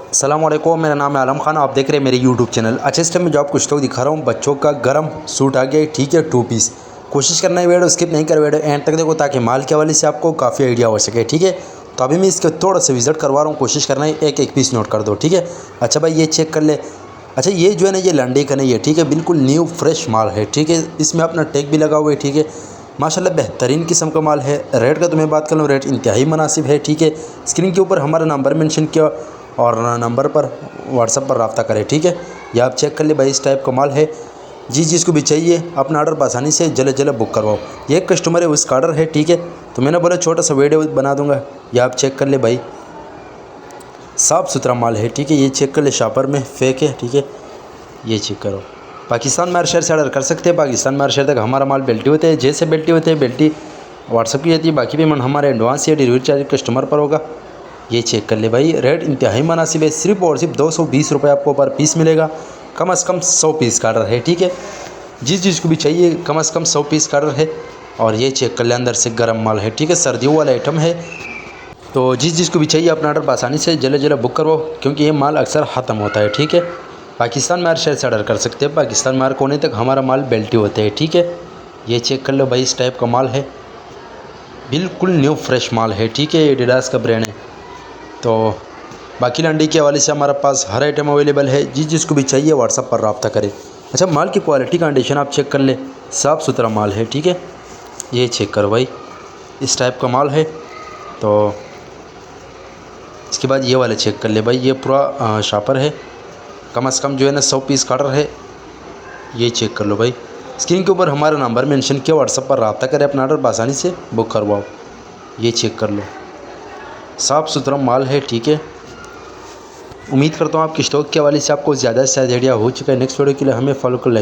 अस्सलाम वालेकुम, मेरा नाम है आलम खान। आप देख रहे हैं मेरे यूट्यूब चैनल। अच्छा, इस टाइम में जो आपको स्टॉक दिखा रहा हूँ, बच्चों का गर्म सूट आ गया है, ठीक है, 2 पीस। कोशिश करना है वीडियो स्किप नहीं कर, वीडियो एंड तक देखो ताकि माल के हवाले से आपको काफ़ी आइडिया हो सके, ठीक है। तो अभी मैं इसके थोड़ा सा विजिट करवा रहा हूँ, कोशिश करना है एक एक पीस नोट कर दो, ठीक है। अच्छा भाई, ये चेक कर ले। अच्छा, ये जो है ना, ये लंडे का नहीं है, ठीक है, बिल्कुल न्यू फ्रेश माल है, ठीक है। इसमें अपना टैग भी लगा हुआ है, ठीक है। माशाल्लाह बेहतरीन किस्म का माल है। रेट का तो मैं बात कर लूँ, रेट इंतहाई मुनासिब है, ठीक है। स्क्रीन के ऊपर हमारा नंबर मेंशन किया और नंबर पर व्हाट्सएप पर रब्ता करें, ठीक है। या आप चेक कर ले भाई, इस टाइप का माल है जी। जिसको भी चाहिए अपना ऑर्डर आसानी से जल्द जल्द बुक करवाओ। ये एक कस्टमर है, उसका ऑर्डर है, ठीक है। तो मैंने बोला छोटा सा वीडियो बना दूंगा। या आप चेक कर ले भाई, साफ़ सुथरा माल है, ठीक है। ये चेक कर ले, शॉपर में फेक है, ठीक है। ये चेक करो। पाकिस्तान में हर शहर से ऑर्डर कर सकते हैं। पाकिस्तान में हर शहर तक हमारा माल बेल्टी होते हैं। जैसे बेल्टी होते हैं, बेल्टी व्हाट्सअप की जाती है। बाकी पेमेंट हमारे एडवांस या डिलीवरी चार्ज कस्टमर पर होगा। ये चेक कर ले भाई, रेट इंतहाई मुनासिब है। सिर्फ और सिर्फ 220 रुपये आपको पर पीस मिलेगा। कम से कम 100 पीस का ऑर्डर है, ठीक है। जिसको भी चाहिए कम से कम 100 पीस का ऑर्डर है। और ये चेक कर ले, अंदर से गर्म माल है, ठीक है, सर्दियों वाला आइटम है। तो जिसको भी चाहिए अपना ऑर्डर आसानी से जल्द जल्द बुक करवाओ, क्योंकि ये माल अक्सर ख़त्म होता है, ठीक है। पाकिस्तान में हर शहर से ऑर्डर कर सकते हैं। पाकिस्तान में हर कोने तक हमारा माल बेल्टी होते हैं, ठीक है। ये चेक कर लो भाई, इस टाइप का माल है, बिल्कुल न्यू फ्रेश माल है, ठीक है। एडिडास का ब्रांड है। तो बाकी लंडी के हवाले से हमारे पास हर आइटम अवेलेबल है। जिसको भी चाहिए व्हाट्सएप पर रब्ता करें। अच्छा, माल की क्वालिटी कंडीशन आप चेक कर ले, साफ़ सुथरा माल है, ठीक है। ये चेक करो भाई, इस टाइप का माल है। तो इसके बाद ये वाला चेक कर ले भाई, ये पूरा शॉपर है। कम से कम जो है ना 100 पीस का ऑर्डर है। ये चेक कर लो भाई, स्क्रीन के ऊपर हमारा नंबर मेंशन किया, व्हाट्सएप पर रब्ता करें, अपना ऑर्डर आसानी से बुक करवाओ। ये चेक कर लो, साफ़ सुथरा माल है, ठीक है। उम्मीद करता हूँ आपकी स्टॉक के हवाले से आपको ज़्यादा से ज़्यादा आइडिया हो चुका है। नेक्स्ट वीडियो के लिए हमें फॉलो कर लें।